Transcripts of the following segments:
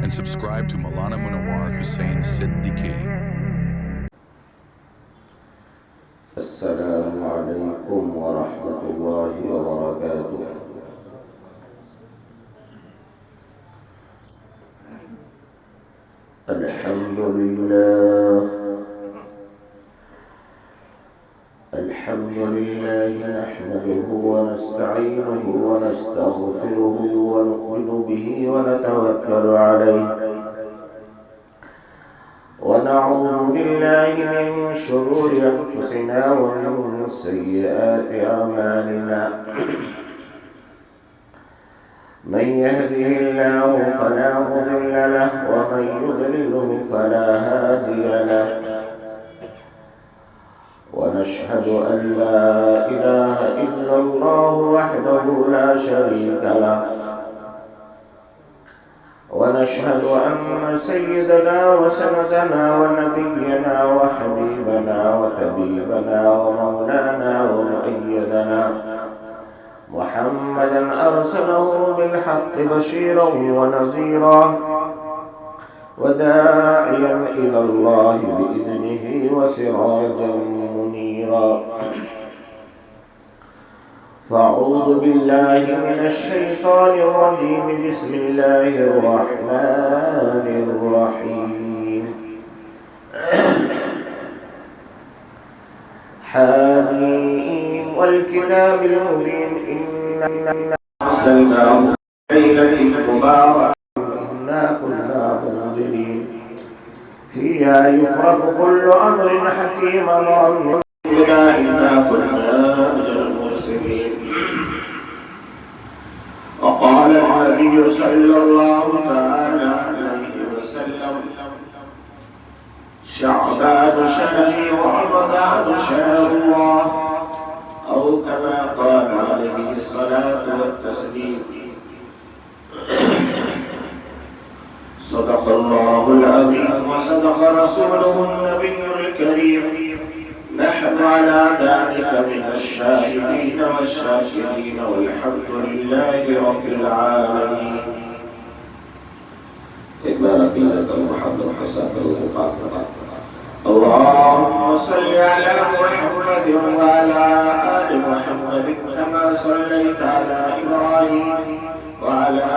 and subscribe to Maulana Munawar Hussain Siddiqui. السلام عليكم ورحمة الله وبركاته. الحمد لله نحمده ونستعينه ونستغفره ونؤمن به ونتوكل عليه ونعوذ بالله من شرور أنفسنا ومن سيئات أعمالنا. من يهده الله فلا مضل له ومن يضلله فلا هادي له. ونشهد أن لا إله إلا الله وحده لا شريك له. ونشهد أن سيدنا وسندنا ونبينا وحبيبنا وطبيبنا ومولانا ومؤيدنا محمدا أرسله بالحق بشيرا ونذيرا وداعيا إلى الله بإذنه وسراجا منيرا. فأعوذ بالله من الشيطان الرجيم. بسم الله الرحمن الرحيم. حميم والكتاب المبين. إنا أرسلناه ليلة مباركة إنا كنا منذرين فيها يفرق كل أمر حكيم أمرا إنا كنا من المرسلين. وقال النبي صلى الله تعالى عليه وسلم: شعبان شهري ورمضان شهر الله، أو كما قال عليه الصلاة والتسليم. صدق الله العظيم وصدق رسوله النبي الكريم. نحن على ذلك من الشاهدين والشاكرين والحمد لله رب العالمين. ایک بار اپیل محمد حسن اللهم صل على محمد وعلى آل محمد كما صليت على إبراهيم وعلى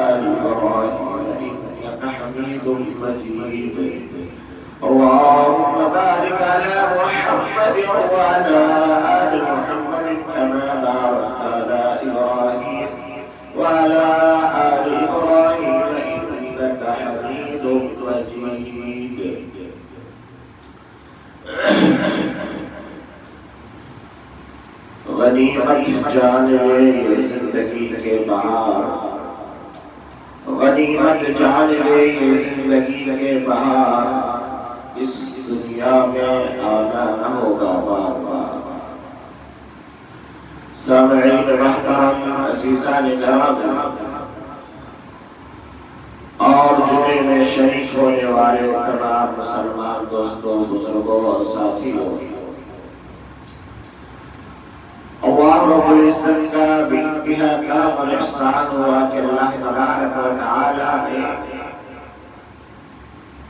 آل إبراهيم إنك حميد مجيد. اللهم بارك على محمد وعلى آل محمد كما باركت على إبراهيم وعلى آل إبراهيم إنك حميد مجيد. غنیمت جان لے یہ زندگی کے بہار، غنیمت جان لے یہ زندگی کے بہار، اس دنیا میں آنا نہ ہوگا بار بار. سامعین محترم، عزیزان گرامی اور جمعے میں شریک ہونے والے تمام مسلمان دوستوں، بزرگوں اور ساتھیوں، اللہ رب العزت کا بانتہا کرم اور احسان ہوا کہ اللہ تبارک و تعالی نے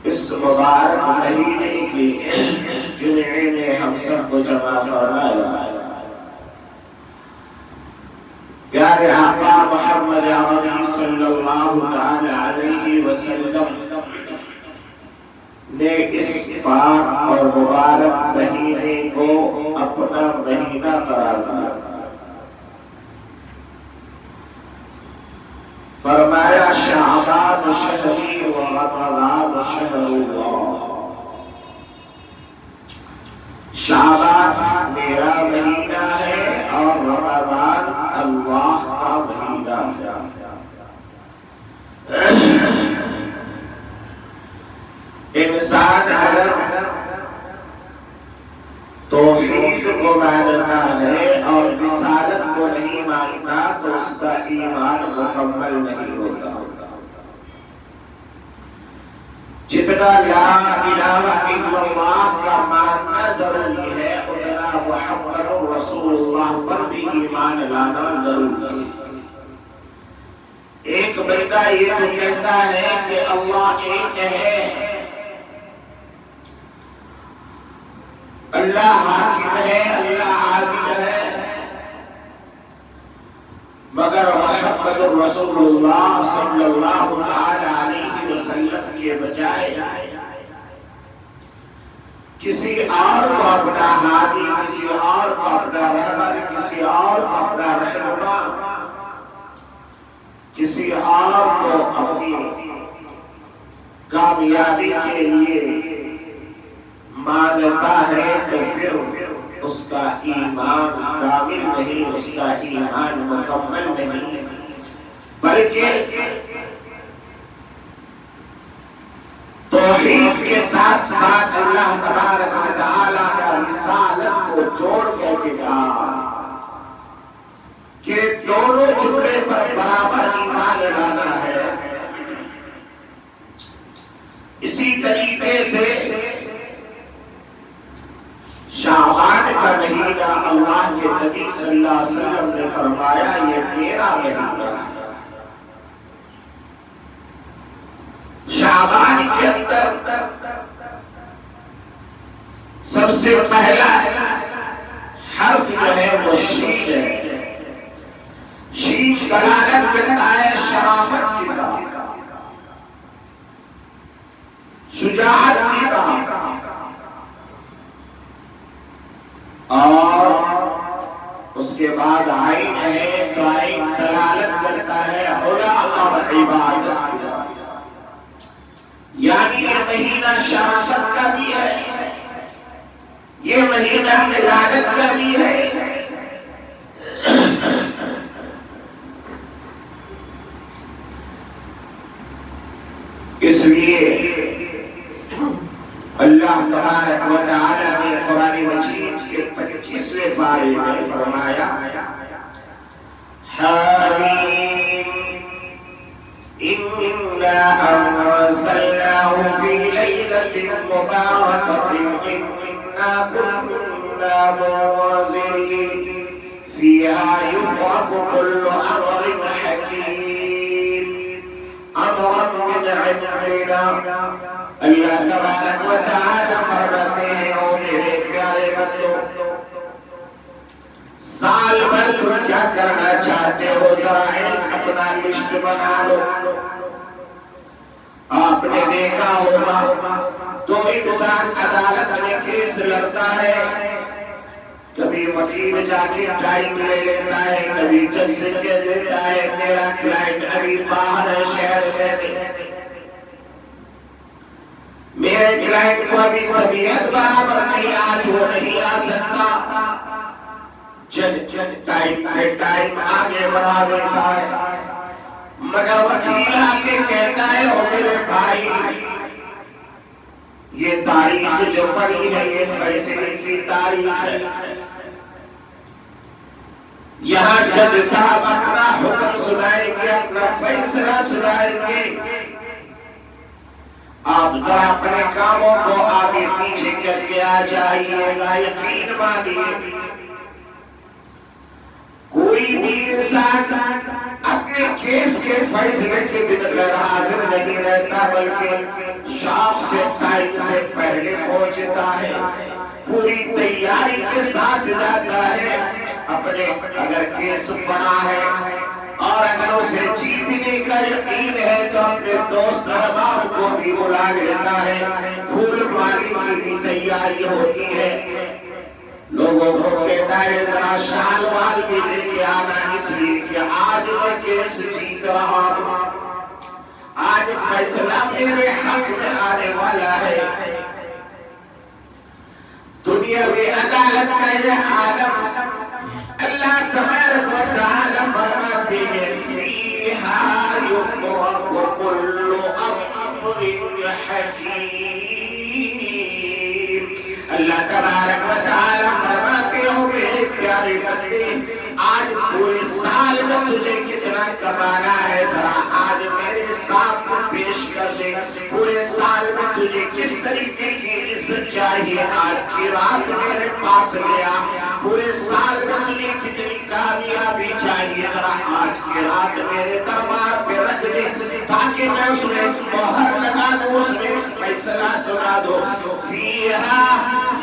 اس مبارک مہینے کی جمعے میں ہم سب کو جمع فرمایا. پیارے آقا محمد عربی صلی اللہ تعالی علیہ وسلم نے اس پاک اور مبارک مہینے کو اپنا مہینہ قرار دیا. فرمایا: شعبان شہری و رمضان شہر اللہ. شعبان میرا مہینہ ہے اور رمضان اللہ کا مہینہ ہے. انسان اگر توحید کو ماننا ہے اور رسالت کو نہیں مانتا تو اس کا ایمان مکمل نہیں ہوتا. جتنا لا الہ الا اللہ کا ماننا ضروری ہے اتنا محمد رسول اللہ پر بھی ایمان لانا ضروری ہے. ایک ایک بندہ یہ تو کہتا ہے کہ اللہ ایک ہے، اللہ حاکم ہے، اللہ عادل ہے، مگر محمد رسول اللہ صلی اللہ علیہ وسلم کے بجائے کسی اور کو اپنا ہادی، کسی اور کو اپنا رہبر، کسی اور کو اپنا رہنما، کسی اور کو اپنی کامیابی کے لیے مانتا ہے تو پھر اس کا ایمان کامل نہیں، اس کا ایمان مکمل نہیں، بلکہ توحید کے ساتھ ساتھ اللہ تبارک و تعالیٰ کا رسالت کو جوڑ کر کے کہا کہ دونوں جملے پر برابر ایمان لانا ہے۔ اسی طریقے سے شعبان کا مہینہ اللہ کے نبی صلی اللہ علیہ وسلم نے فرمایا یہ میرا مہینہ ہے۔ شعبان کے اندر سب سے پہلا حرف جو ہے وہ شین ہے۔ شین دلالت کرتا ہے شرافت کی طرف، شجاعت کی طرف، اور اس کے بعد عین ہے تو عین دلالت کرتا ہے علا اور عبادت کی طرف، یعنی یہ مہینہ شرافت کا بھی ہے، یہ مہینہ عبادت کا بھی ہے۔ اس لیے اللہ تبارک و تعالی نے قرآن مجید کے 25ویں پارے میں فرمایا حامیم اِنَّا أَنزَلْنَاهُ فِي لَيْلَةٍ مُبَارَكَةٍ إِنَّا كُنَّا مُنذِرِينَ فِيهَا يُفْرَقُ كُلُّ أَمْرٍ حَكِيمٍ أَمْرًا مِنْ عِندِنَا۔ اللہ تبارک و تعالی فرماتے ہیں او میرے پیارے بندو، سال بھر تم کیا کرنا چاہتے ہو ذرا ایک اپنا لسٹ بنا لو۔ آپ نے دیکھا ہوگا تو انسان عدالت میں کیس لڑتا ہے، کبھی وکیل جا کے ٹائم لے لیتا ہے، کبھی جج سے کہہ دیتا ہے میرا کلائنٹ ابھی باہر ہے شہر میں، میرے کلائنٹ کو ابھی طبیعت برابر نہیں، آج وہ نہیں آ سکتا، جج ٹائم پہ ٹائم آگے بڑھا دیتا ہے، مگر وکیل آ کے کہتا ہے او میرے بھائی یہ تاریخ جو پڑی ہے یہ فیصلے کی تاریخ ہے، یہاں جج صاحب اپنا حکم سنائیں گے، اپنا فیصلہ سنائیں گے، آپ ذرا اپنے کاموں کو آگے پیچھے کر کے آ جائیے گا۔ یقین مانیے کوئی بھی انسان اپنے کیس کے فیصلے کے دن غیر حاضر نہیں رہتا، بلکہ شاپ سے ٹائم سے پہلے پہنچتا ہے، پوری تیاری کے ساتھ جاتا ہے، اپنے اگر کیس بڑا ہے اور اگر اسے جیتنے کا یقین ہے تو اپنے دوست احباب کو بھی بلا لیتا ہے، پھول ماری کی بھی تیاری ہوتی ہے، لوگوں کو کہتا ہے ذرا شال وال بھی لے کے آنا، اس لیے کہ آج میں کیس جیت رہا ہوں، آج فیصلہ میرے حق میں آنے والا ہے۔ دنیاوی عدالت کا یہ عالم اللہ تبارک و تعالی فرماتے ہیں فیہا یفرق کل امر حکیم۔ اللہ تبارک و تعالی فرماتے ہو میرے پیارے بندے، آج پورے سال میں تجھے کتنا کمانا ہے ذرا آج میرے سامنے پیش کر دے، پورے سال میں تجھے کس طریقے کی عزت چاہیے آج کی رات میرے پاس لے آ، پورے سال میں تجھے کتنی کامیابی چاہیے ذرا آج کی رات میرے دربار پہ رکھ دے تاکہ میں اس میں مہر لگا دوں اس میں فیصلہ سنا دو فیہا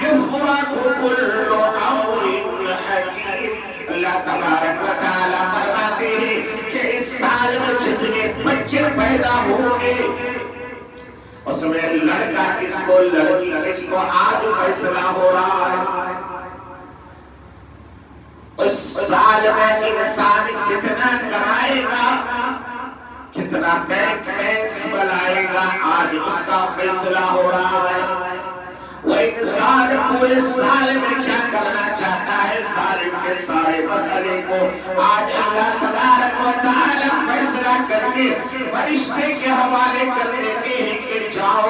یفرق کل امر حکیم اللہ تبارک و تعالی فرماتے ہیں کہ اس سال میں جتنے بچے پیدا ہوں گے اس میں لڑکا کس کو لڑکی کس کو آج فیصلہ ہو رہا ہے اس سال میں انسان کتنا کمائے گا کتنا بینکس بلائے گا آج اس کا فیصلہ ہو رہا ہے وہ انسان پورے سال میں کیا کرنا چاہتا ہے سارے کے سارے مسئلے کو آج اللہ تبارک و تعالی فیصلہ کر کے فرشتے کے حوالے کر دیتے ہیں کہ جاؤ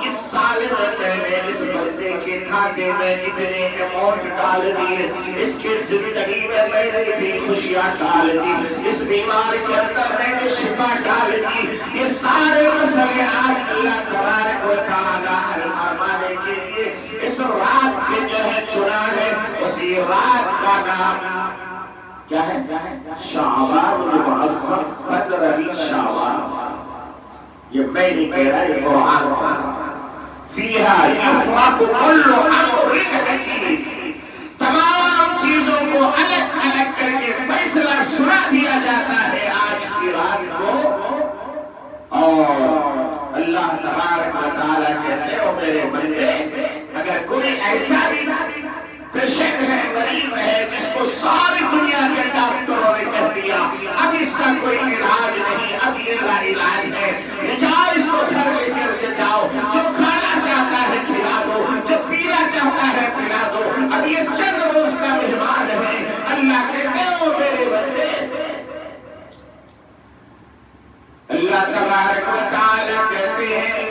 اس سال میں نے اس بندے کے کھاتے میں اتنے اماؤنٹ ڈال دیے اس کے زندگی میں میں نے اتنی خوشیاں ڈال دی اس بیمار کے اندر میں نے شفا ڈال دی یہ سارے مسئلے آج اللہ تبارک و تعالی حل فرمانے کے لیے اس رات کے جو ہے چنا ہے اسی رات کا نام کیا ہے شعبان المعظم 15 شعبان یہ میں نہیں کہہ رہا یہ قرآن فیہا یفرق کل امر حکیم تمام چیزوں کو الگ الگ کر کے فیصلہ سنا دیا جاتا ہے آج کی رات کو اور اللہ تبارک و تعالیٰ کہتے ہو میرے بندے اگر کوئی ایسا بھی پیشنٹ ہے مریض ہے جس کو ساری دنیا کے ڈاکٹروں نے کہہ دیا اب اس کا کوئی علاج نہیں اب یہ لا علاج ہے لے جاؤ اس کو گھر لے کر کے جاؤ جو کھانا چاہتا ہے کھلا دو جو پینا چاہتا ہے پلا دو اب یہ چند روز کا مہمان ہے اللہ کہتے ہو میرے بندے اللہ تبارک و تعالی کہتے ہیں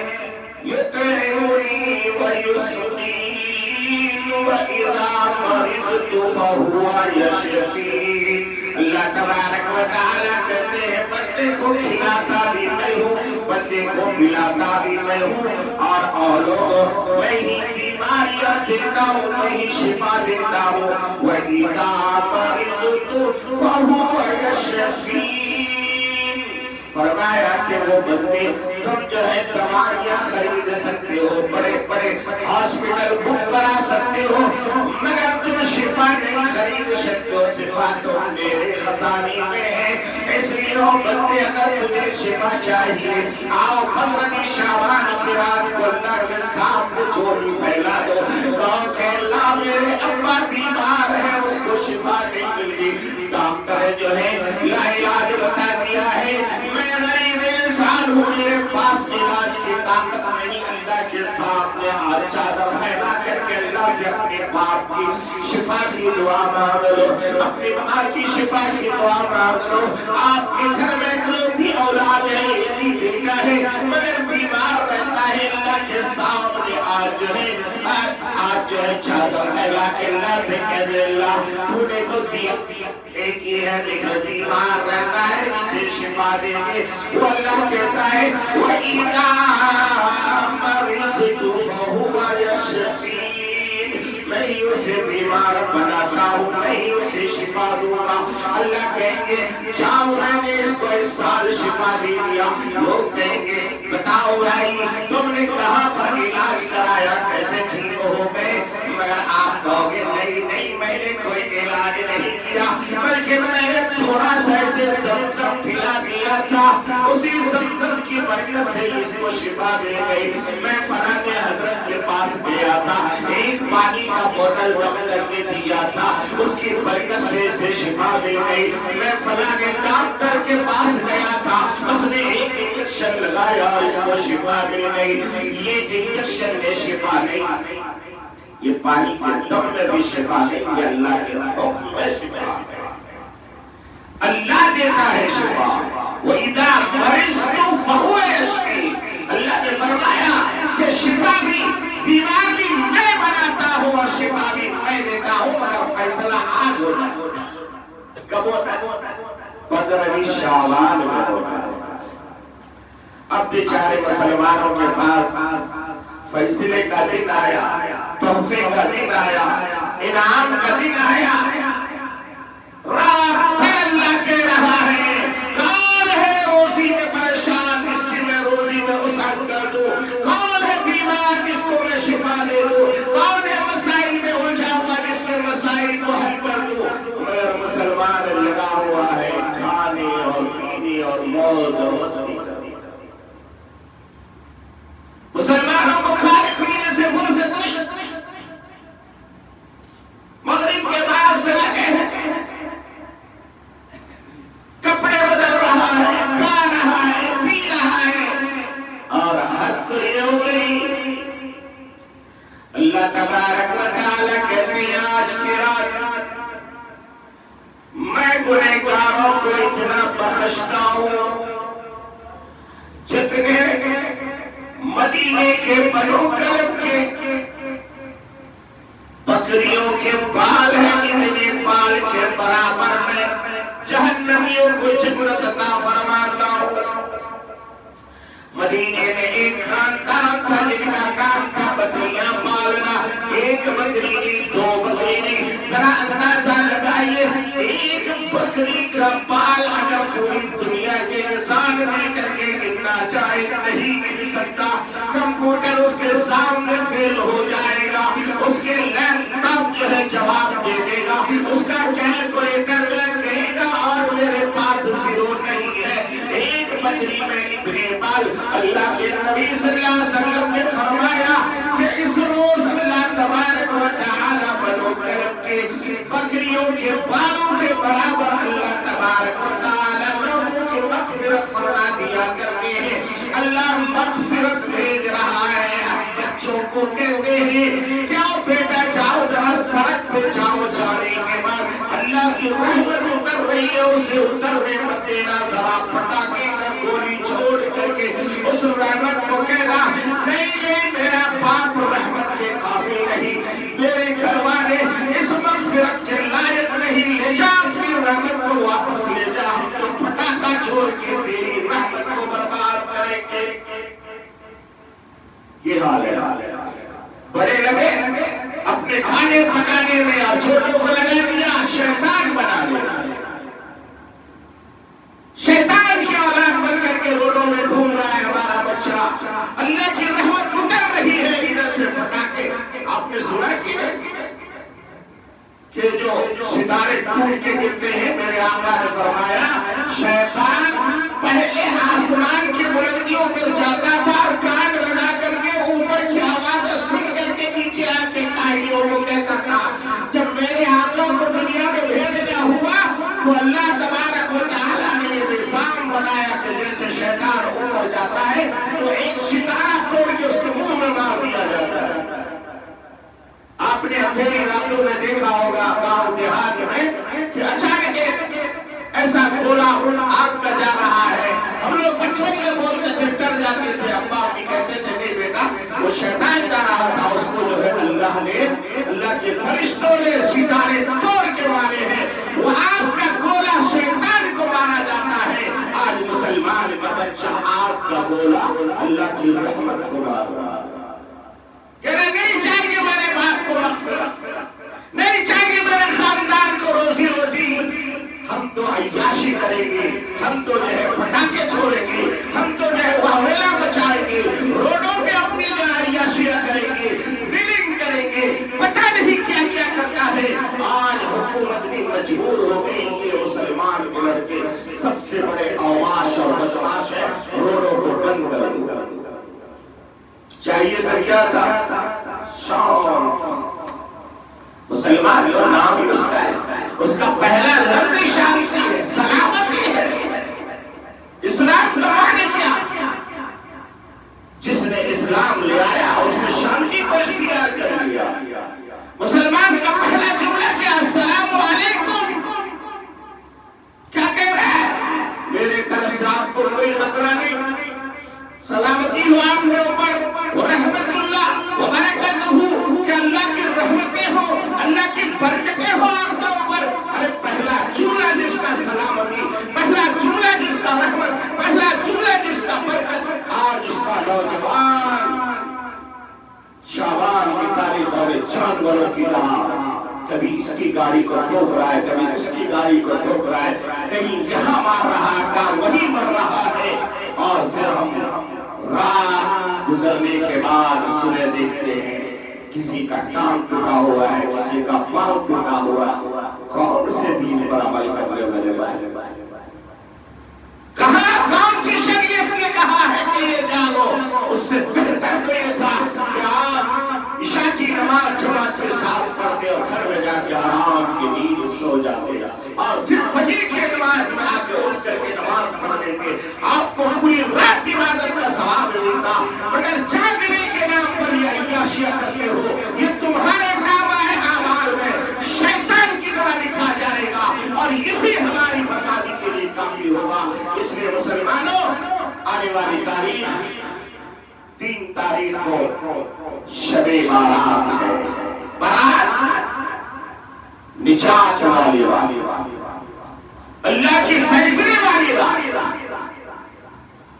یطعمنی ویسقین وَإِذَا مَرِضْتُ فَهُوَ يَشْفِينِ اللہ تبارک و تعالی کہتے ہیں بندے کو کھلاتا بھی میں ہوں بندے کو پلاتا بھی میں ہوں اور لوگوں میں ہی بیماریاں دیتا ہوں میں ہی شفا دیتا ہوں وَإِذَا مَرِضْتُ فَهُوَ يَشْفِينِ فرمایا کہ وہ بندے تم جو ہے دوائیاں خرید سکتے ہو بڑے بڑے ہاسپٹل بک کرا سکتے ہو مگر تم شفا نہیں خرید سکتے ہو شفا تو میرے خزانے میں ہے اس لیے وہ بندے اگر تجھے شفا چاہیے آؤ 15 شعبان کی رات کو اللہ کے سامنے جھولی پھیلا دو کہو کہ اللہ میرے ابا بیمار ہے اس کو شفا نہیں مل گئی ڈاکٹر جو ہے لا علاج بتا دیا ہے میں غریب انسان ہوں میرے پاس علاج کی طاقت نہیں اللہ کے سامنے آج چادر پھیلا کر کے اللہ سے اپنے باپ کی شفا کی دعا مانگ لو اپنی ماں کی شفا کی دعا مانگ لو آپ کے گھر میں اکلوتی اولاد ہے ایک ہی بیٹا ہے مگر بیمار رہتا ہے اللہ کے سامنے آج جو ہے چادر پھیلا کے اللہ سے کہہ دے اللہ تو نے تو دیا ایک ہی ہے لیکن بیمار رہتا ہے اسے شفا دے دے وہ اللہ کہتا ہے وَإِذَا مَرِضْتُ فَهُوَ يَشْفِينِ میں ہی اسے بیمار بناتا ہوں میں ہی اسے شفا دوں گا اللہ کہیں گے جاؤ میں نے اس کو اس سال شفا دے دیا لوگ کہیں گے بتاؤ بھائی تم نے کہاں پر علاج کرایا کیسے ٹھیک ہو گئے مگر آپ کہو گے نہیں نہیں میں نے کوئی علاج نہیں کیا بلکہ میں نے تھوڑا سا اسے زمزم پلا دیا تھا اسی زمزم کی برکت سے اس کو شفا مل گئی میں فلاں حضرت کے پاس گیا تھا ایک پانی کا بوتل بند کر کے دیا تھا اس کی برکت سے اسے شفا مل گئی میں فلاں ڈاکٹر کے پاس گیا تھا اس نے ایک انجیکشن لگایا اس کو شفا مل گئی یہ انجیکشن نے شفا نہیں یہ پانی کے دم میں بھی شفا نہیں یہ اللہ کے حکم میں شفا ہے اللہ دیتا ہے شفا وَإِذَا مَرِضْتُ فَهُوَ يَشْفِينِ اللہ نے فرمایا کہ شفا بھی بیمار بھی میں بناتا ہوں اور شفا بھی میں دیتا ہوں مگر فیصلہ آج ہوتا ہے کب ہوتا ہے 15 شعبان میں ہوتا ہے اب بیچارے مسلمانوں کے پاس فیصلے کا دن آیا تحفے کا دن آیا انعام کا دن آیا رات بھر اللہ کہہ رہا ہے کون ہے روزی میں پریشان جس کی میں روزی میں وسعت کر دوں، کون ہے بیمار جس کو میں شفا دے دوں، کون ہے مسائل میں الجھا ہوا جس کے مسائل کو حل کر دوں۔ میرا مسلمان لگا ہوا ہے کھانے اور پینے اور موج اور مستی کرنے۔ مسلمانوں کو کھانے پینے سے فرصت نہیں، مغرب کے بعد سے لگے ہیں، کپڑے بدل رہا ہے، کھا رہا ہے، پی رہا ہے، اور حد تو یہ ہو گئی۔ اللہ تبارک و تعالیٰ کہتے ہیں آج کی رات میں گنہگاروں کو اتنا بخشتا ہوں جتنے مدینے کے بنو کلب کے بکریوں کے بال ہیں اتنے بال کے برابر میں جہنمیوں کو جنت عطا فرماتا ہوں۔ مدینے میں ایک خاندان تھا جن کا کام تھا بکریاں پالنا، ایک بکری نہیں، دو بکری نہیں، ذرا اندازہ لگائیے ایک بکری کا بال اگر پوری دنیا کے انسان دے کر کے گننا چاہے نہیں گن سکتا، کمپیوٹر اس کے سامنے فیل ہو جائے گا، اس کے لیپ ٹاپ جو ہے جواب دے دے گا، اس کا کیلکولیٹر کہے گا اور میرے پاس زیرو نہیں ہے۔ ایک بکری میں اتنے بال، اللہ کے نبی صلی اللہ علیہ وسلم نے فرمایا کہ اس روز اللہ تبارک و تعالی بنو کلب کے بکریوں کے بالوں کے برابر اللہ تبارک و تعالی لوگوں کی مغفرت فرما دیا کرتے ہیں۔ اللہ مغفرت بھیج رہا ہے۔ ہم بچوں کو کہتے ہیں کیا بیٹا جاؤ ذرا سڑک پہ جاؤ، جانے کے بعد اللہ کی رحمت اتر رہی ہے، اسے اترنے مت دینا، ذرا پٹاخے کا گولی چھوڑ کر کے اس رحمت کو کہنا نہیں نہیں میرا باپ رحمت کے قابل نہیں، میرے گھر والے اس مغفرت کے لائق نہیں، لے جا اپنی رحمت کو واپس لے جا، ہم تو پٹاخہ چھوڑ کے تیری رحمت کو برباد کریں گے۔ یہ حال ہے۔ بڑے لگے اپنے کھانے پکانے میں اور چھوٹوں کو لگا دیا شیطان بنا دیا، شیطان کی اولاد بن کر کے روڈوں میں گھوم رہا ہے ہمارا بچہ۔ اللہ کی رحمت اتر رہی ہے ادھر سے پٹاخے۔ آپ نے سنا کہ جو ستارے ٹوٹ کے گرتے ہیں، میرے آقا نے فرمایا شیطان پہلے آسمان کی بلندیوں پر جاتا تھا اور کان لگا کر کے اوپر کی آواز سن کر کے نیچے آ کے کائنیوں کو کہتا تھا۔ جب میرے آقا کو دنیا میں بھیجنا ہوا تو اللہ تبارک و تعالیٰ نے یہ نظام بنایا کہ جیسے شیطان اوپر جاتا ہے تو ایک ستارہ توڑ کے اس کے منہ میں مار دیا جاتا ہے۔ آپ نے اندھیری راتوں میں دیکھا ہوگا گاؤں دیہات میں کہ اچانک ایسا گولا آگ کا جا رہا ہے، ہم لوگ بچپن میں بولتے تھے، ڈر جاتے تھے، ابا امی کہتے تھے نہیں بیٹا وہ شیطان جا رہا تھا، اس کو جو ہے اللہ کے فرشتوں نے ستارے توڑ کے مارے ہیں۔ وہ آگ کا گولا شیطان کو مارا جاتا ہے، آج مسلمان کا بچہ آگ کا گولا اللہ کی رحمت کو مار رہا ہے۔ کہنے نہیں چاہیے میرے باپ کو مغفرت، نہیں چاہیے میرے خاندان کو روزی روٹی، ہم تو عیاشی کریں گے، ہم تو جو ہے پٹاخے چھوڑیں گے، ہم تو جو ہے واویلا مچائیں گے، روڈوں پہ اپنی جو عیاشیاں کریں گے، ڈرنک کریں گے، پتہ نہیں کیا کیا کرتا ہے۔ آج حکومت بھی مجبور ہو گئی کہ مسلمان کے لڑکے سب سے بڑے عواش اور بدماش ہیں، روڈوں کو بند کر دیا۔ چاہیے تو کیا تھا؟ شام۔ مسلمان جو نام اس کا ہے، اس کا پہلا لفظ شانتی ہے، سلامتی ہے۔ اسلام کا معنی کیا؟ جس نے اسلام لے آیا اس نے شانتی کو اختیار کر لیا۔ مسلمان کا پہلا جملہ کیا؟ السلام علیکم۔ کیا کہہ رہا ہے؟ میرے طرف سے آپ کو کوئی خطرہ نہیں، سلامتی ہو آپ کے اوپر، ورحمت اللہ وبرکاتہ، کہ اللہ کی رحمتیں ہو، اللہ کی برکتیں ہو آپ کے اوپر۔ ارے پہلا جملہ جس کا سلامتی، پہلا جملہ جس کا رحمت، پہلا جملہ جس کا برکت، آج اس کا نوجوان شعبان کی تاریخوں میں جانوروں کی طرح کبھی اس کی گاڑی کو ٹھوک رہا ہے، کبھی اس کی گاڑی کو ٹھوک رہا ہے، کہیں یہاں مار رہا ہے، کہیں وہیں مر رہا ہے، اور پھر ہم رات گزرنے کے بعد صبح دیکھتے ہیں کسی کا ٹانگ ٹوٹا ہوا ہے، کسی کا پاؤں ٹوٹا ہوا ہے۔ کون سے دین پر عمل کرنے والے بھائی؟ کہاں کون سی شریعت نے کہا ہے کہ یہ جاگو؟ اس سے بہتر تو یہ تھا کہ آپ عشاء کی نماز جماعت کے ساتھ پڑھتے اور گھر میں جا کے آرام کی نیند سو جاتے، اور پھر فجر کی نماز میں آ کے اٹھ کر کے نماز پڑھ لیتے، آپ کو پوری رات عبادت کا ثواب ملتا۔ مگر جاگنے کے نام پر یہ عیاشیاں کرتے ہو، یہ تمہارے نامہ اعمال میں شیطان کی طرح لکھا جائے گا، اور یہی ہماری بربادی کے لیے کافی ہوگا۔ اس لیے مسلمانوں، آنے والی تاریخ 3 تاریخ کو شب بارات ہے، بارات نجات والی بات، اللہ کی فیصلے والی بات،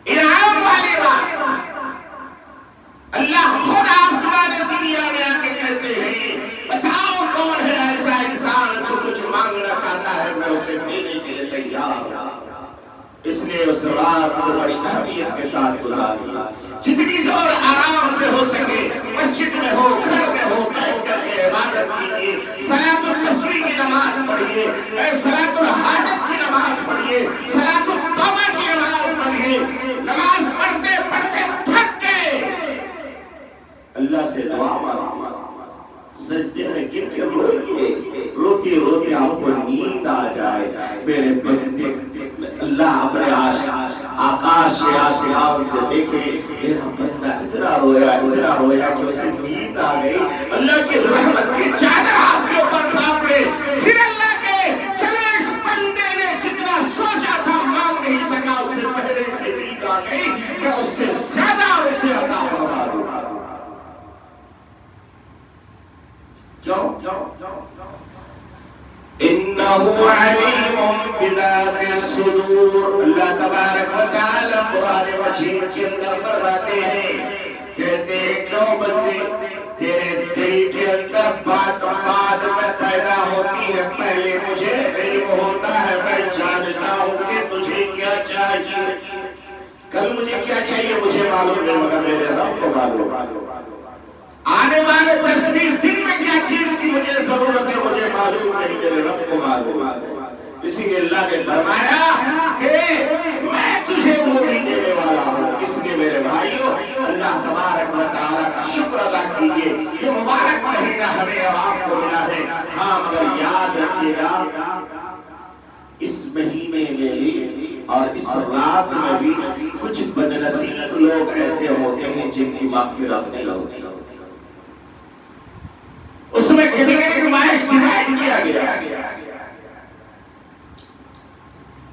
انعام والی بات۔ اللہ خود آسمان دنیا میں آ کے کہتے ہیں بتاؤ کون ہے ایسا انسان جو کچھ مانگنا چاہتا ہے میں اسے دینے کے لیے تیار ہوں۔ اس نے اس رات کو بڑی اہمیت کے ساتھ گزاری، جتنی دور آرام سے ہو سکے مسجد میں ہو، گھر میں ہو، بیٹھ کر کے عبادت کیجیے، صلاۃ التسبیح کی نماز پڑھیے، صلاۃ الحاجت کی نماز پڑھیے، صلاۃ التوبہ کی نماز پڑھیے۔ نماز پڑھتے پڑھتے تھک گئے، اللہ سے دعا مانگو، سجدے میں گر کے روئیے، روتے روتے آپ کو نیند آ جائے۔ میرے بندے اللہ اپنے آکاش سے آسمان سے دیکھے میرا بندہ اتنا رویا کہ اسے نیند آ گئی، اللہ کی رحمت کی چادر آپ کے اوپر تھام لے۔ پھر اللہ کے چلے اس بندے نے جتنا سوچا تھا مانگ نہیں سکا، اس سے پہلے سے نیند آ گئی، میں اس سے زیادہ اسے عطا فرما دوں گا۔ کیوں؟ انہو علیم بذات الصدور۔ اللہ تبارک و تعالی قرآن مجید کے اندر فرماتے ہیں، کہتے ہیں کیوں بندے تیرے دل کے اندر بات میں پیدا ہوتی ہے، پہلے مجھے علم ہوتا ہے، میں جانتا ہوں کہ تجھے کیا چاہیے، کل مجھے کیا چاہیے مجھے معلوم نہیں، مگر میرے رب کو معلوم۔ آنے والے 10-20 دن میں کیا چیز کی مجھے ضرورت ہے مجھے معلوم نہیں، میرے رب کو معلوم ہے۔ اسی لیے اللہ نے فرمایا کہ میں تجھے وہ بھی دینے والا ہوں۔ اس لیے میرے بھائیوں، اللہ تبارک و تعالیٰ کا شکر ادا کیجیے، یہ مبارک مہینہ ہمیں اور آپ کو ملا ہے۔ ہاں مگر یاد رکھیے گا اس مہینے میں بھی اور اس رات میں بھی کچھ بدنصیب لوگ ایسے ہوتے ہیں جن کی مغفرت نہیں ہوتی۔ اس میں کیٹیگری نمائش ڈیوائڈ کیا گیا ہے،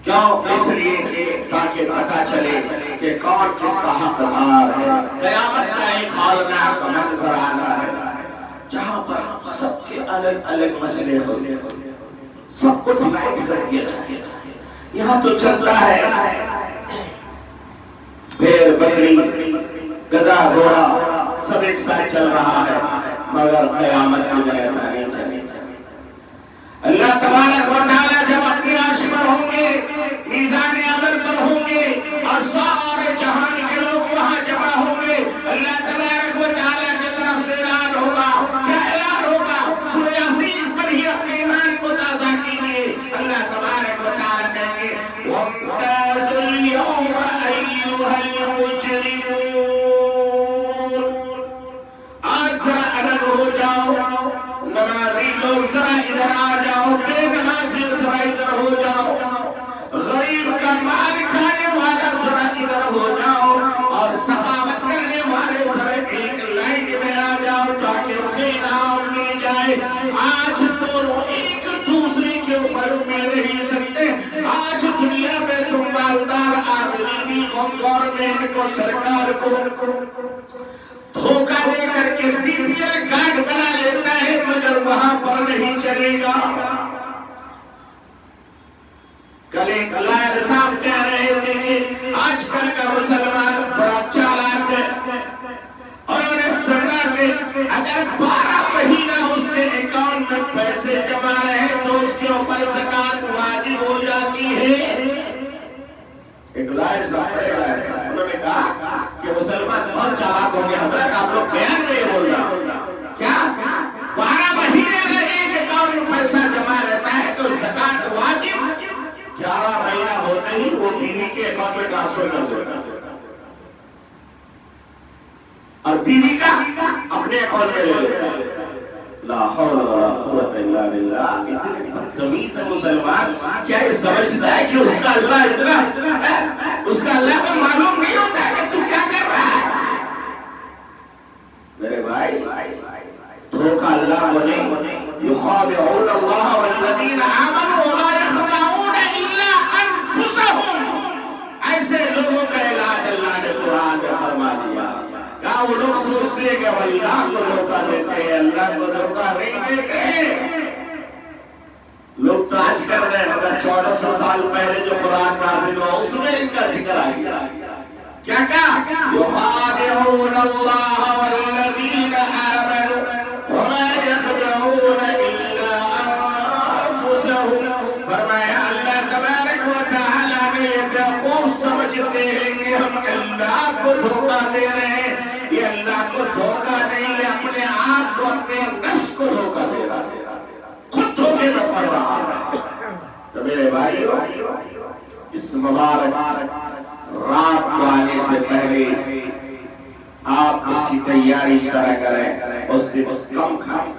کیوں؟ اس لیے تاکہ پتہ چلے کہ کون کس کا حقدار ہے۔ قیامت کا ایک ہولناک منظر آنا ہے جہاں پر سب کے الگ الگ مسئلے ہوتے ہیں، سب کو ڈیوائڈ کر دیا جائے۔ یہاں تو چلتا ہے بھیڑ بکری گدھا گھوڑا سب ایک ساتھ چل رہا ہے، مگر قیامت میں ایسا نہیں چلے۔ اللہ تبارک و تعالی جب اپنے عرش پر ہوں گے، میزان عمل پر ہوں گے، اور سارے جہان کے لوگ وہاں جمع ہوں گے، اللہ تبارک و تعالی کی طرف سے اعلان ہوگا۔ کیا اعلان ہوگا؟ سورہ یاسین پڑھیے، اپنے ایمان کو تازہ کیجیے۔ اللہ تبارک و تعالی کہیں گے وَامْتَازُوا الْيَوْمَ أَيُّهَا الْمُجْرِمُونَ۔ آج ذرا الگ ہو جاؤ، نمازی لوگ ذرا ادھر آ جاؤ، بے نمازی ذرا ادھر ہو جاؤ، غریب کا مال کھانے والا ذرا ادھر ہو جاؤ، اور سخاوت کرنے والے ذرا ایک لائن میں آ جاؤ تاکہ اسے انعام مل جائے۔ آج دونوں ایک دوسرے کے اوپر مل نہیں سکتے۔ آج دنیا میں تم مالدار آدمی بھی گورنمنٹ کو، سرکار کو دھوکہ دے کر کے بی پی ایل کارڈ بنا لیتا ہے، مگر وہاں پر نہیں چلے گا۔ کل ایک لائر صاحب کہہ رہے تھے کہ آج کل کا مسلمان بڑا چالاک ہے، اور انہوں نے سنا کہ اگر 12 مہینہ اس کے اکاؤنٹ میں پیسے اور بیوی کا اپنے اکاؤنٹ میں لے لیتا ہے. لا حول ولا قوت الا باللہ. اتنے بدتمیز ہے مسلمان. کیا یہ سمجھتا ہے کہ اس کا اللہ اتنا اس کا اللہ کو معلوم نہیں ہوتا ہے کہ تو کیا کر رہا ہے؟ میرے بھائی دھوکہ اللہ کو نہیں. یخادعون اللہ والذین آمنوا وما یخدعون الا انفسهم. ایسے لوگوں کا علاج اللہ نے قرآن میں فرما دیا. کہا وہ لوگ سوچتے ہیں کہ اللہ کو دھوکہ دیتے ہیں, اللہ کو دھوکہ نہیں دیتے. لوگ تو آج کر رہے ہیں, مگر 1400 سال پہلے جو قرآن نازل ہوا اس میں ان کا ذکر آ گیا. کیا کہا؟ یخادعون اللہ والذین آمنوا وما یخدعون الا انفسهم. فرمایا اللہ تبارک و تعالی نے یہ بیوقوف سمجھتے ہیں کہ ہم اللہ کو دھوکہ دے رہے ہیں. یہ اللہ کو دھوکہ نہیں, یہ اپنے آپ کو, اپنے نفس کو دھوکہ دے رہا ہے, خود دھوکے میں پڑ رہا ہے. تو میرے بھائیو, اس مبارک رات کو آنے سے پہلے آپ اس کی تیاری اس طرح کریں. اس دن کم کھائیں,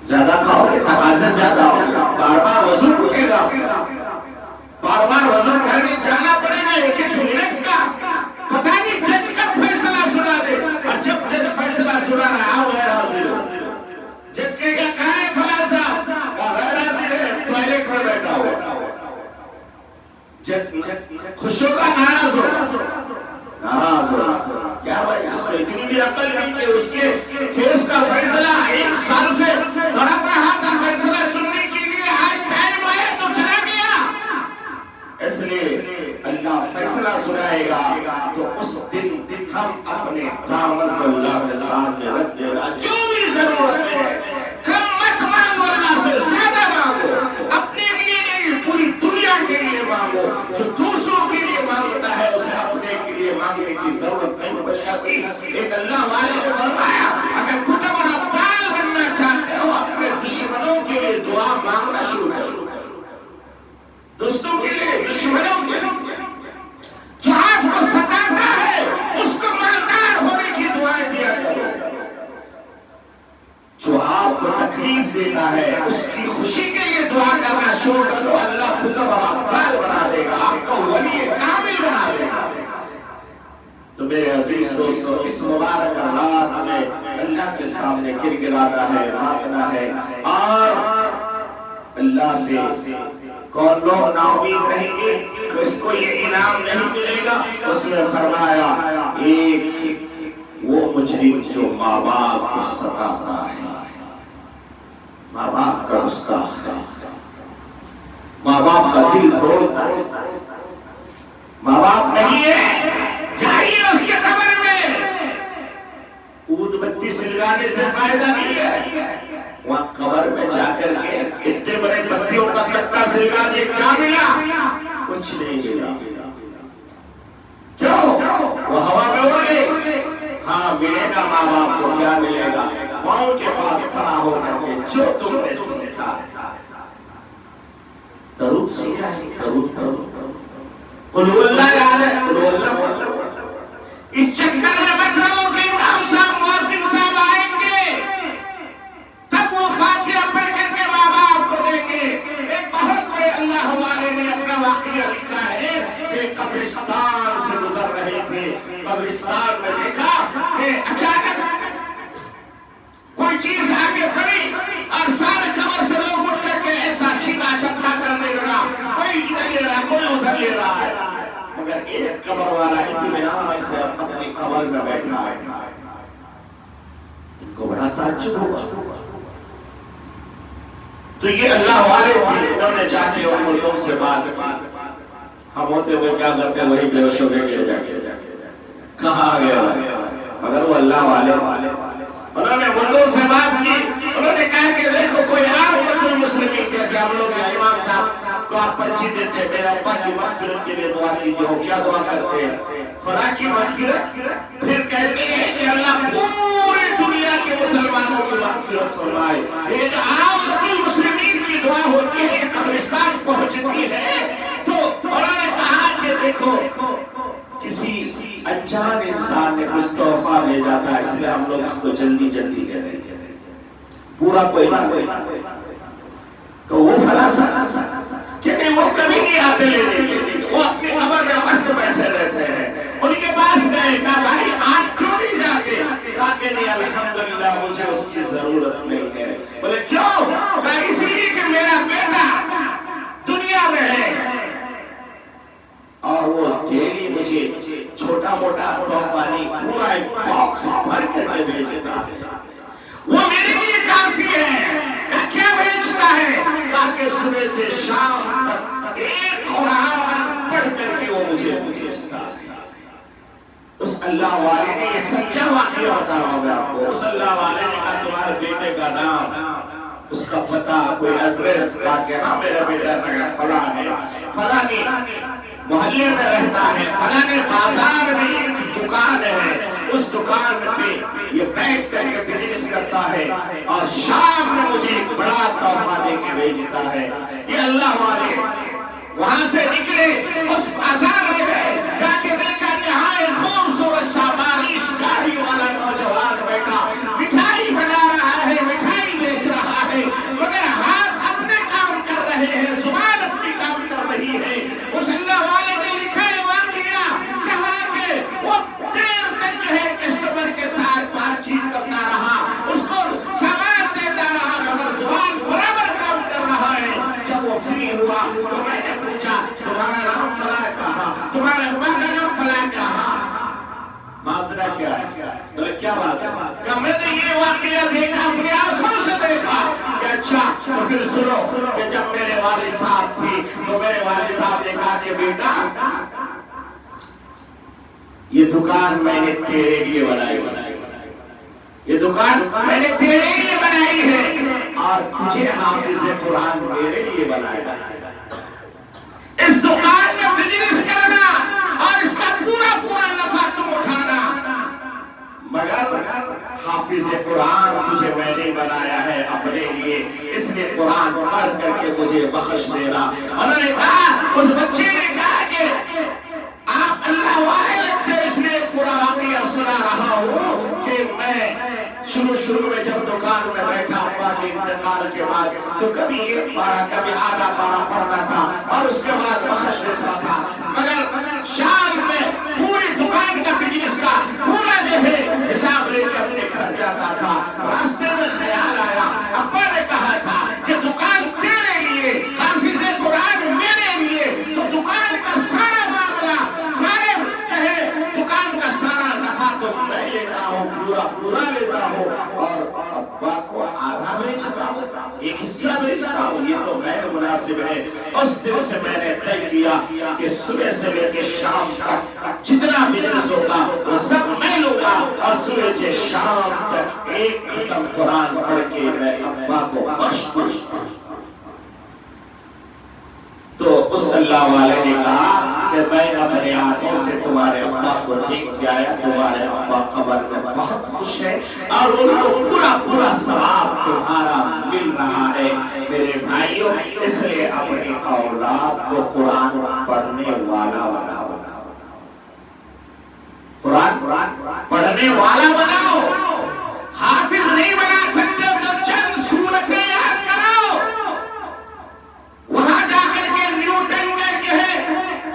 زیادہ کھاؤ گے تقاضا زیادہ ہوگا, بار بار وضو ٹوٹے گا, بار بار وضو کرنے جانا پڑے گا. ایک ایک منٹ کا پتہ نہیں جج کا فیصلہ سنا دے, اور جب جج فیصلہ سنا رہا ہو غیر حاضر ہو, جج کہے گا کہاں ہے فلاں صاحب, غیر حاضر ہے, ٹوائلٹ میں بیٹھا ہوا. جج خوش ہوگا ناراض ہوگا؟ ناراض ہوگا. کیا بھائی اس کو اتنی بھی عقل نہیں کہ اس کے کیس کا فیصلہ 1 سال سے تڑپ رہا تھا فیصلہ سننے کے لیے, آج ٹائم آیا تو چلا گیا. اس لیے اللہ فیصلہ سنائے گا تو اس دن ہم اپنے دامن کو اللہ کے سامنے رکھ دینا. جو بھی ضرورت ہے کم مت مانگو, اللہ سے زیادہ مانگو. اپنے لیے نہیں, پوری دنیا کے لیے مانگو. جو دوسروں کے لیے مانگتا ہے اسے اپنے کے لیے مانگنے کی ضرورت نہیں بچاتی. ایک اللہ والے نے فرمایا اگر کتب اور ابطال بننا چاہتے ہو اپنے دشمنوں کے لیے دعا مانگنا شروع کرو. دوستوں کے لیے, دشمنوں کے لیے, جو آپ کو ستاتا ہے اس کو مالدار ہونے کی دعائیں دیا کرو. جو آپ کو تکلیف دیتا ہے اس کی خوشی کے لیے دعا کرنا شروع کر دو. اللہ کتب اور ابطال بنا دے گا, آپ کو ولی کامل بنا دے گا. تو میرے عزیز دوستو, اس مبارک رات میں اللہ کے سامنے گر گرانا ہے, مانگنا ہے. اور اللہ سے کون لوگ نا امید رہیں گے کہ اس کو یہ انعام نہیں ملے گا؟ اس نے فرمایا ایک وہ مجرم جو ماں باپ کو ستاتا ہے, ماں باپ کا گستاخ ہے, ماں باپ کا دل توڑتا ہے. ماں باپ نہیں ہے, جائیے اس کے قبر میں, اود بتی سلگانے سے فائدہ نہیں ہے. وہاں قبر میں جا کر کے اتنے بڑے بتیوں کا تختہ سلگا دے, کیا ملا؟ کچھ نہیں ملا. کیوں؟ وہ ہوا میں اڑ گئے. ہاں ملے گا ماں باپ کو, کیا ملے گا؟ پاؤں کے پاس کھڑا ہو کر کے جو تم نے سیکھا, درود سیکھا ہے, درود پڑھو, قل هو اللہ یاد ہے, قل هو اللہ پڑھو. اس چکر میں مت رہو کہ امام صاحب مؤذن صاحب آئیں گے تب وہ فاتحہ پڑھ کر کے ماں باپ کو دیں گے. ایک بہت بڑے اللہ والے نے اپنا واقعہ لکھا ہے کہ قبرستان سے گزر رہے تھے, قبرستان میں دیکھا کہ اچانک کوئی چیز آگے بڑھی اور سارے قبر سے لوگ اٹھ کر کے ایسا چھینا چپٹا کرنے لگا. کوئی ادھر لے رہا ہے, کوئی ادھر لے رہا ہے, مگر ایک قبر والا اطمینان سے اپنی قبر میں بیٹھا ہے. ان کو بڑا تعجب ہوا. تو یہ اللہ والے تھے, انہوں نے جا کے ان مردوں سے بات کی. ہم ہوتے ہوئے کیا کرتے, وہی بے ہوش ہو گئے, کہاں گیا, مگر وہ اللہ والے. انہوں نے مردوں سے بات کی. انہوں نے کہا کہ دیکھو کوئی عامت المسلمین, جیسے ہم لوگ امام صاحب کو آپ پرچی دیتے ہیں, میرے ابا کی مغفرت کے لیے دعا کیجیے, ہو کیا دعا کرتے ہیں؟ فلاں کی مغفرت. پھر کہتے ہیں کہ اللہ پورے دنیا کے مسلمانوں کی مغفرت فرمائے. یہ جو عامت المسلمین کی دعا ہوتی ہے, قبرستان پہنچتی ہے. تو انہوں نے کہا کہ دیکھو کسی انجان انسان انسان نے کچھ تحفہ بھیجا تھا، اس لیے ہم لوگ اس کو جلدی جلدی کہہ رہے ہیں، پورا کوئی نہ تو وہ فلاں شخص کہ نہیں، وہ کبھی نہیں آتے لینے کے لیے، وہ اپنی قبر میں مست بیٹھے رہتے ہیں۔ ان کے پاس گئے، کہا بھائی آپ کیوں نہیں جاتے؟ کہا کہ نہیں الحمدللہ مجھے اس کی ضرورت نہیں ہے۔ بولے کیوں؟ کہا اس لیے کہ میرا بیٹا دنیا میں ہے اور وہ ڈیلی مجھے چھوٹا موٹا تحفہ نہیں، پورا ایک باکس بھر کر کے بھیجتا ہے، وہ میرے لیے کافی ہے۔ کہا کیا بھیجتا ہے؟ کہا کہ صبح سے شام تک ایک قرآن پڑھ کر کے وہ مجھے بھیجتا ہے۔ اس اللہ والے نے، یہ سچا واقعہ بتا رہا ہوں میں آپ کو، اس اللہ والے نے کہا تمہارے بیٹے کا نام، اس کا پتہ، کوئی ایڈریس، کہا کہ ہاں میرا بیٹا فلاں ہے، فلانی محلے میں رہتا ہے، فلانے بازار میں ایک دکان ہے، اس دکان پہ یہ بیٹھ کر کے بزنس کرتا ہے اور شام میں مجھے ایک بڑا تحفہ دے کے بھیجتا ہے۔ یہ اللہ والے وہاں سے نکلے، اس بازار میں گئے، جا کے دیکھا نہایت خوبصورت سا بارش داڑھی والا نوجوان بیٹا مٹھائی بنا رہا ہے، مٹھائی بیچ رہا ہے، مگر ہاتھ اپنے کام کر رہے ہیں، زبان اپنی کام کر رہی ہے۔ اس اللہ والے نے لکھا ہے واقعہ، کہا کہ وہ دیر تک جو ہے کسٹمر کے ساتھ بات چیت کرتا رہا، اس کو سامان دیتا رہا، مگر زبان برابر کام کر رہا ہے۔ جب وہ فری ہوا تو میں نے پوچھا تمہارا نام فلاں کہا، تمہارا ابا کا نام فلاں کہا، معذرہ کیا ہے؟ بولے کیا بات ہے؟ کہ میں نے یہ واقعہ دیکھا، اپنی آنکھوں سے دیکھا۔ کہ اچھا تو پھر سنو کہ جب میرے والد صاحب تھی تو میرے والد صاحب نے کہا کہ بیٹا یہ دکان میں نے تیرے لیے بنائی ہے، یہ دکان میں نے تیرے لیے بنائی ہے اور تجھے حافظ قرآن میرے لیے بنایا ہے۔ اس دکان میں بزنس کرنا اور اس کا پورا پورا نفع تم اٹھانا، مگر حافظ قرآن تجھے میں نے بنایا ہے اپنے لیے، اس لیے قرآن پڑھ کر کے مجھے بخش دینا۔ انہوں نے کہا، اس بچے نے کہا کہ آپ اللہ والے لگتے، اس لیے پورا واقعہ سنا رہا ہوں کہ میں شروع میں جب دکان میں بیٹھا ابا کے انتقال کے بعد تو کبھی ایک پارہ کبھی آدھا پارہ پڑھتا تھا اور اس کے بعد بخش دیتا تھا، مگر شام میں پوری دکان کا بزنس کا پورا جو ہے حساب لے کے اپنے گھر جاتا تھا۔ راستے میں خیال آیا، ابا نے کہا تھا کہ دکان تیرے لیے، حافظ قرآن میرے لیے، تو دکان کا سارا معاملہ، سارے کہے دکان کا سارا نفع تو میں لیتا ہوں، پورا لیتا ہوں اور ابا کو آدھا بیچتا ہوں، ایک حصہ بیچتا ہوں، یہ تو غیر مناسب ہے۔ اس دن سے میں نے طے کیا کہ صبح سے لے کے شام تک جتنا بزنس ہوگا وہ سب میں لوں گا اور صبح سے شام تک ایک ختم قرآن پڑھ کے میں ابا کو بخش دوں۔ تو اس اللہ والے نے کہا کہ میں اپنے آنکھوں سے تمہارے ابا کو دیکھ کے آیا، تمہارے ابا قبر میں بہت خوش ہے اور ان کو پورا ثواب تمہارا مل رہا ہے۔ میرے بھائیوں، اس لیے اپنی اولاد کو قرآن پڑھنے والا بناؤ، قرآن پڑھنے والا بناؤ۔ حافظ نہیں بنا سکتے تو چند سورتیں یاد کراؤ، وہاں جا کر کے نیوٹن کا جو ہے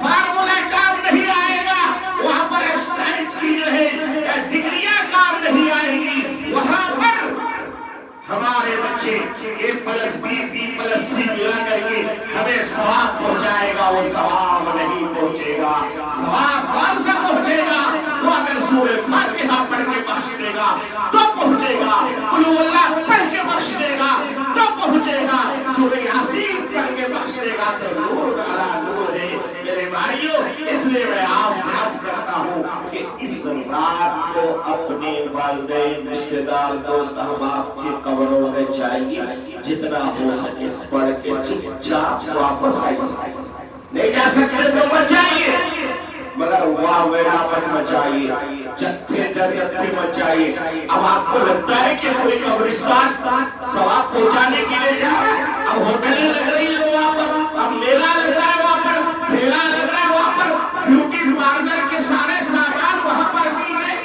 فارمولا کام نہیں آئے گا، وہاں پر اسٹائنز کی جو ہے ڈگریاں کام نہیں آئے گی، وہاں پر ہمارے بچے A+B+B+C ملا کر کے ہمیں ثواب پہنچائے گا، وہ ثواب نہیں پہنچے گا۔ ثواب کون سا پہنچے گا؟ وہ اگر سورہ فاتحہ پڑھ کے بخش دے گا تو پہنچے گا، قل هو اللہ پڑھ کے بخش دے گا تو پہنچے گا، سورہ یاسین پڑھ کے بخش دے گا تو نور علی نور ہے۔ میرے بھائیوں، اس لیے میں آپ سے عرض کرتا ہوں کہ اس رات کو اپنے والدین، رشتہ دار، دوست احباب کی قبروں میں جائیے، جتنا ہو سکے پڑھ کے چپ چاپ واپس آئیے، نہیں جا سکتے تو بچائیے، مگر واہ ویلا مت مچائیے، جتھے در جتھے مچائیے۔ اب آپ کو لگتا ہے کہ کوئی قبرستان ثواب پہنچانے کے لیے جا رہا ہے، اب ہوٹلیں لگ رہی ہیں وہاں پر، اب میلہ لگ رہا ہے وہاں پر، ٹھیلا لگ رہا ہے وہاں پر، بیوٹی پارلر کے سارے سامان وہاں پر مل رہے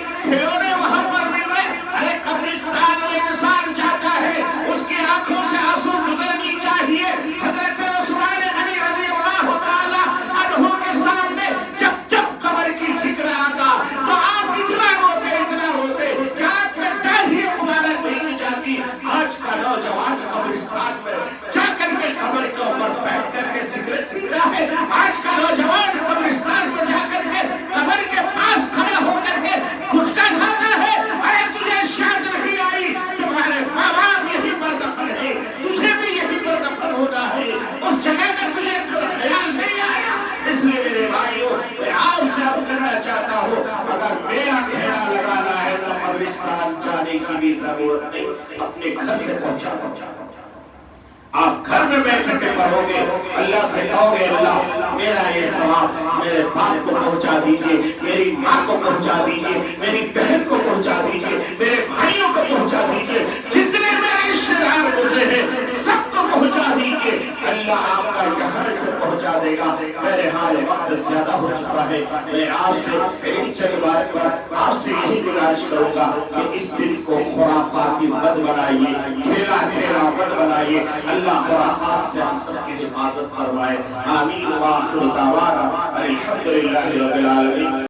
ضرورت نہیں، اپنے گھر سے پہنچا دو۔ آپ گھر میں بیٹھ کے پڑھوگے، اللہ سے کہو گے اللہ میرا یہ ثواب میرے باپ کو پہنچا دیجئے، میری ماں کو پہنچا دیجئے، میری بہن کو پہنچا دیجئے، میرے بھائیوں کو پہنچا دیجئے، جتنے میرے رشتے دار گزرے ہیں سب کو پہنچا دیجئے، اللہ آپ کا یہاں سے پہنچا دے گا۔ میرے حال وقت زیادہ ہو چکا ہے، میں آپ سے ایک چند بات پر آپ سے یہی گزارش کروں گا کہ اس دن کو خرافاتی مت بنائیے، کھیلا کھیلا مت بنائیے۔ اللہ خرافات سے ہم سب کی حفاظت فرمائے، آمین۔ وآخر دعوانا الحمدللہ رب العالمین۔